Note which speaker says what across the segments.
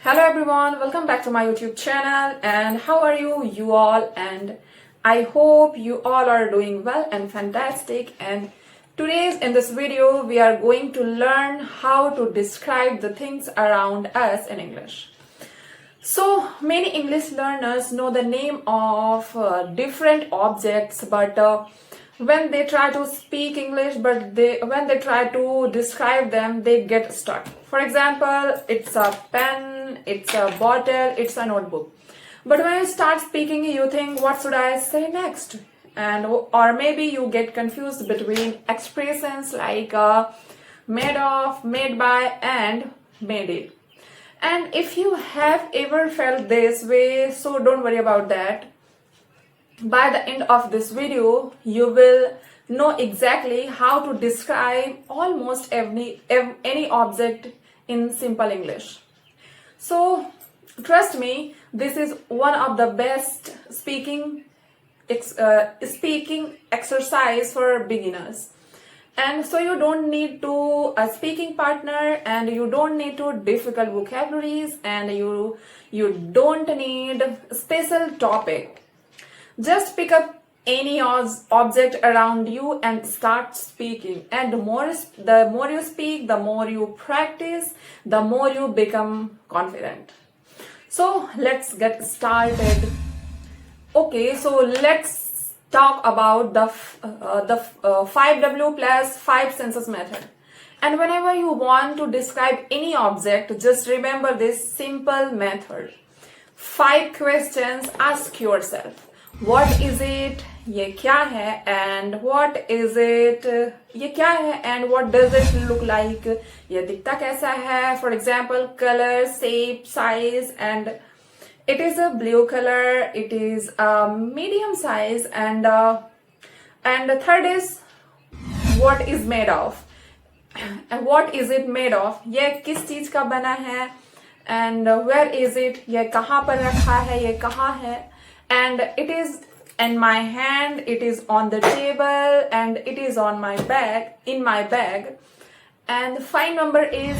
Speaker 1: Hello everyone, welcome back to my YouTube channel. And how are you all? And I hope you all are doing well and fantastic. And today's in this video we are going to learn how to describe the things around us in English. So many English learners know the name of different objects, but when they try to speak English, when they try to describe them, they get stuck. For example, it's a pen, it's a bottle, it's a notebook. But when you start speaking, you think, what should I say next? And or maybe you get confused between expressions like made of, made by, and made it. And if you have ever felt this way, so don't worry about that. By the end of this video, you will know exactly how to describe almost any object in simple English. So trust me, this is one of the best speaking exercise for beginners. And so you don't need to a speaking partner, and you don't need to difficult vocabularies, and you don't need special topic. Just pick up any object around you and start speaking. And the more you speak, the more you practice, the more you become confident. So let's get started. Okay, so let's talk about the 5W plus 5 senses method. And whenever you want to describe any object, just remember this simple method. 5 questions ask yourself. What is it? ये क्या है? And what is it? ये क्या है? And what does it look like? ये दिखता कैसा है? For example, color, shape, size, and it is a blue color. It is a medium size, and the third is what is made of? And what is it made of? ये किस चीज का बना है? And where is it? ये कहाँ पर रखा है? ये कहाँ है? And it is in my hand, it is on the table, and it is on my bag, in my bag. And the 5 number is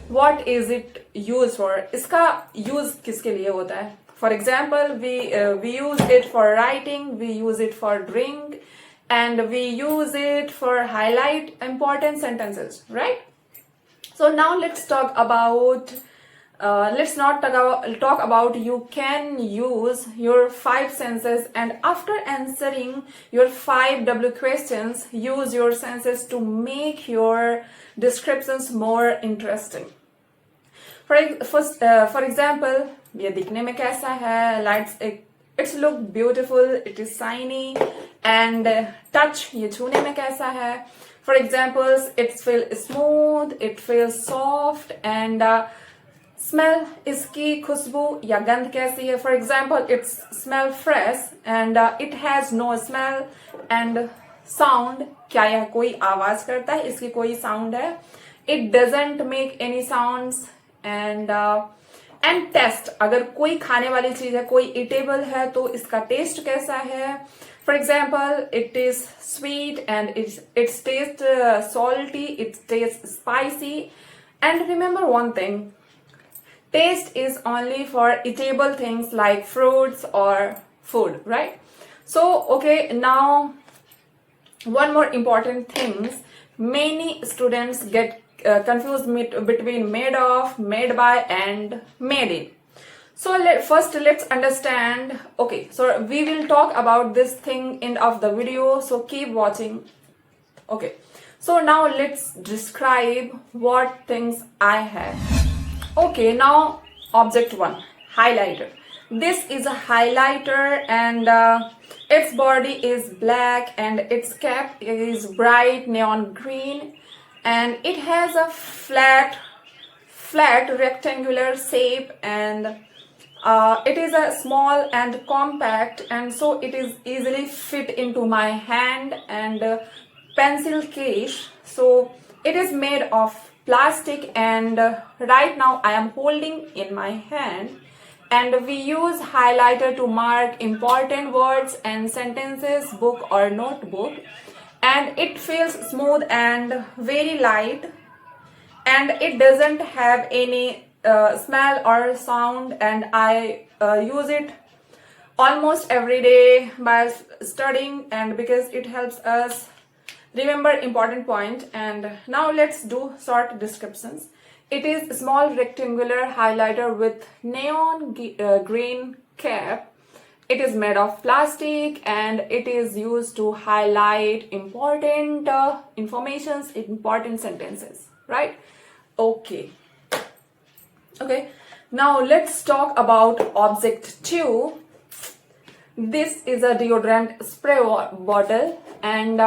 Speaker 1: what is it used for? इसका use किसके लिए होता है? For example, we use it for writing, we use it for drink, and we use it for highlight important sentences, right? So now let's talk about talk about you can use your 5 senses, and after answering your 5W questions, use your senses to make your descriptions more interesting. For example, ये दिखने में कैसा है? It's look beautiful, it is shiny, and touch, ये छूने में कैसा है? For examples, it feels smooth, it feels soft, and smell, इसकी खुशबू या गंध कैसी है? For example, it smell fresh, and it has no smell. And sound, क्या यह कोई आवाज करता है? इसकी कोई sound है? It doesn't make any sounds. And taste, अगर कोई खाने वाली चीज है, कोई eatable है, तो इसका taste कैसा है? For example, it is sweet, and it tastes salty, it tastes spicy. And remember one thing, taste is only for eatable things like fruits or food, right? So, okay, now one more important thing. Many students get confused between made of, made by, and made in. So first let's understand. Okay, so we will talk about this thing end of the video, so keep watching. Okay, so now let's describe what things I have. Okay, now object 1, highlighter. This is a highlighter, and its body is black, and its cap is bright neon green, and it has a flat rectangular shape, and it is a small and compact, and so it is easily fit into my hand and pencil case. So it is made of plastic, and right now I am holding in my hand, and we use highlighter to mark important words and sentences, book or notebook, and it feels smooth and very light, and it doesn't have any smell or sound, and I use it almost every day by studying, and because it helps us remember important point. And now let's do short descriptions. It is small rectangular highlighter with neon green cap. It is made of plastic and it is used to highlight important informations, important sentences, right? Okay. Now let's talk about object 2. This is a deodorant spray bottle, and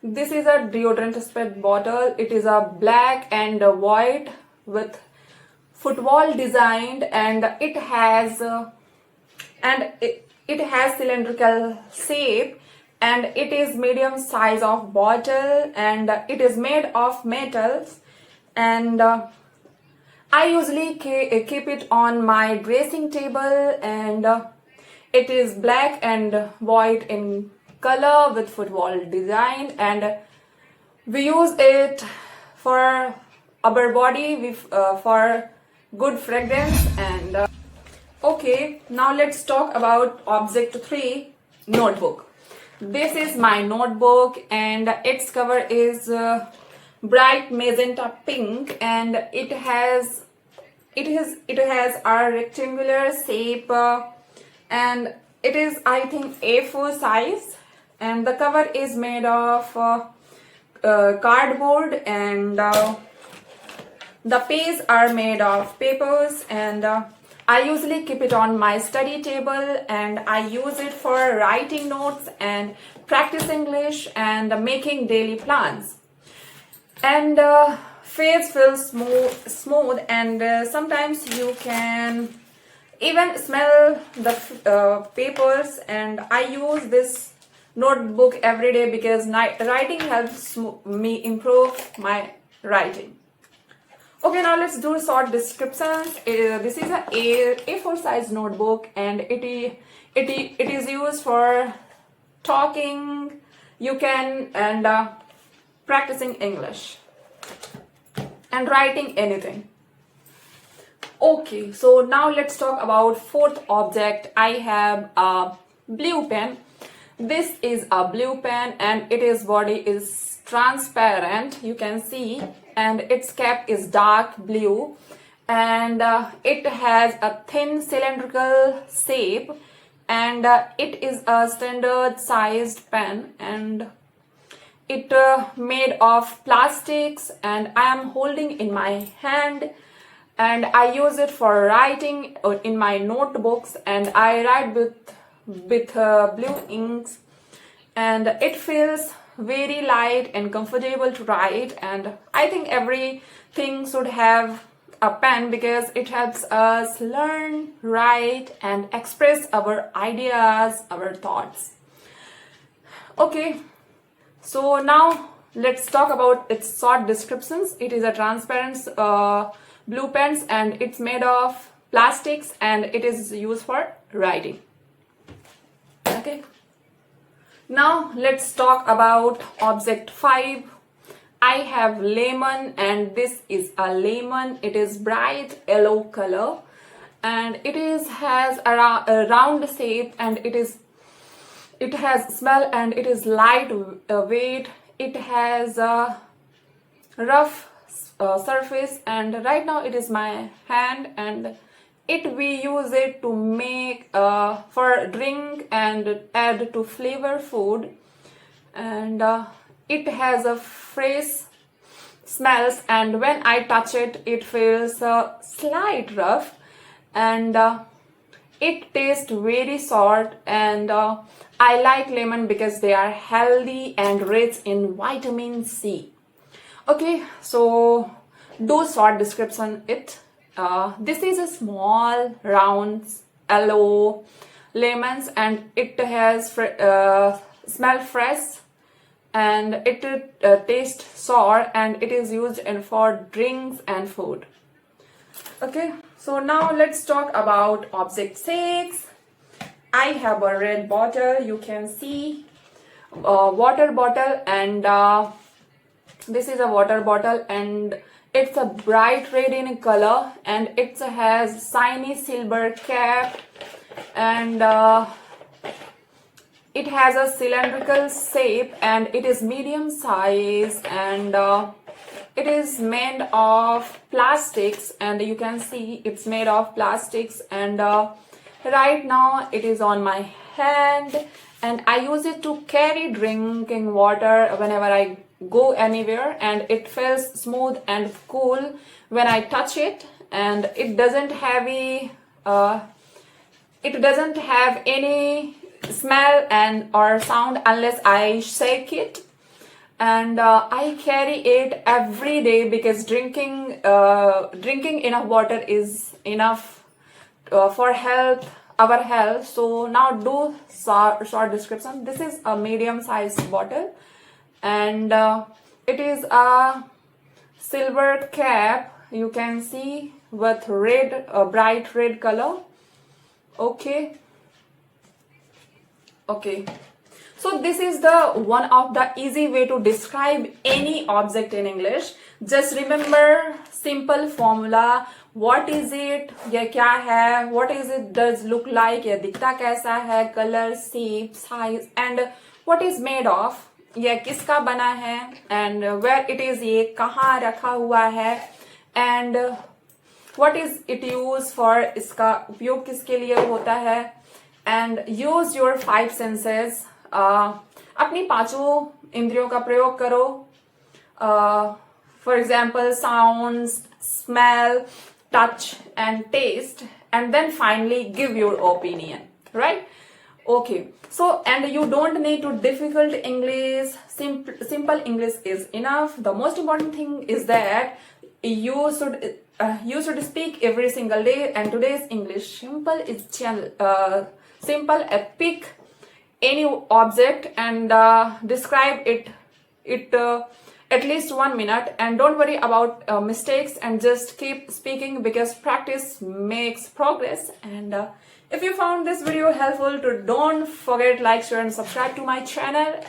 Speaker 1: this is a deodorant spray bottle. It is a black and white with football designed, and it has cylindrical shape, and it is medium size of bottle, and it is made of metals, and I usually keep it on my dressing table, and it is black and white in color with football design, and we use it for our body with for good fragrance. And okay, now let's talk about object 3, notebook. This is my notebook, and its cover is bright magenta pink, and it has a rectangular shape, and it is, I think, A4 size, and the cover is made of cardboard, and the pages are made of papers, and I usually keep it on my study table, and I use it for writing notes and practice English and making daily plans. And face feels smooth, and sometimes you can even smell the papers, and I use this notebook every day because writing helps me improve my writing. Okay, now let's do short descriptions. This is a A4 size notebook, and it is used for talking, you can, and practicing English and writing anything. Okay, so now let's talk about 4th object. I have a blue pen. This is a blue pen, and its body is transparent, you can see, and its cap is dark blue, and it has a thin cylindrical shape, and it is a standard sized pen, and it made of plastics, and I am holding in my hand, and I use it for writing in my notebooks, and I write with blue inks, and it feels very light and comfortable to write. And I think everything should have a pen because it helps us learn, write, and express our ideas, our thoughts. Okay, so now let's talk about its short descriptions. It is a transparent blue pens, and it's made of plastics, and it is used for writing. Okay, now let's talk about object 5. I have lemon, and this is a lemon. It is bright yellow color, and has a round shape, and it has smell, and it is light weight. It has a rough surface, and right now it is my hand, and we use it to make for drink and add to flavor food, and it has a fresh smells, and when I touch it, it feels slight rough, and it tastes very salt, and I like lemon because they are healthy and rich in vitamin C. Okay, so do short description it. This is a small round yellow lemons, and it has smell fresh, and it tastes sour, and it is used for drinks and food. Okay, so now let's talk about object 6. I have a red bottle, you can see a water bottle, and this is a water bottle, and It's a bright red in color, and it has shiny silver cap, and it has a cylindrical shape, and it is medium size, and it is made of plastics, and you can see it's made of plastics, and right now it is on my hand, and I use it to carry drinking water whenever I go anywhere, and it feels smooth and cool when I touch it, and it doesn't have any smell and or sound unless I shake it. And I carry it every day because drinking enough water is enough for our health. So now do short description. This is a medium sized bottle, and it is a silver cap, you can see, with red, bright red color. Okay, so this is the one of the easy way to describe any object in English. Just remember simple formula. What is it? ये क्या है? What is it does look like? ये दिखता कैसा है? Color, shape, size, and what is made of? ये किसका बना है? And where it is? ये कहाँ रखा हुआ है? And what is it used for? इसका उपयोग किसके लिए होता है? And use your 5 senses. अपनी पांचों इंद्रियों का प्रयोग करो. For example, sounds, smell, touch, and taste, and then finally give your opinion. Right? Okay. So, and you don't need to difficult English. Simple English is enough. The most important thing is that you should speak every single day. And today's English simple is simple. Pick any object and describe it at least 1 minute, and don't worry about mistakes, and just keep speaking because practice makes progress. And if you found this video helpful, don't forget like, share, and subscribe to my channel.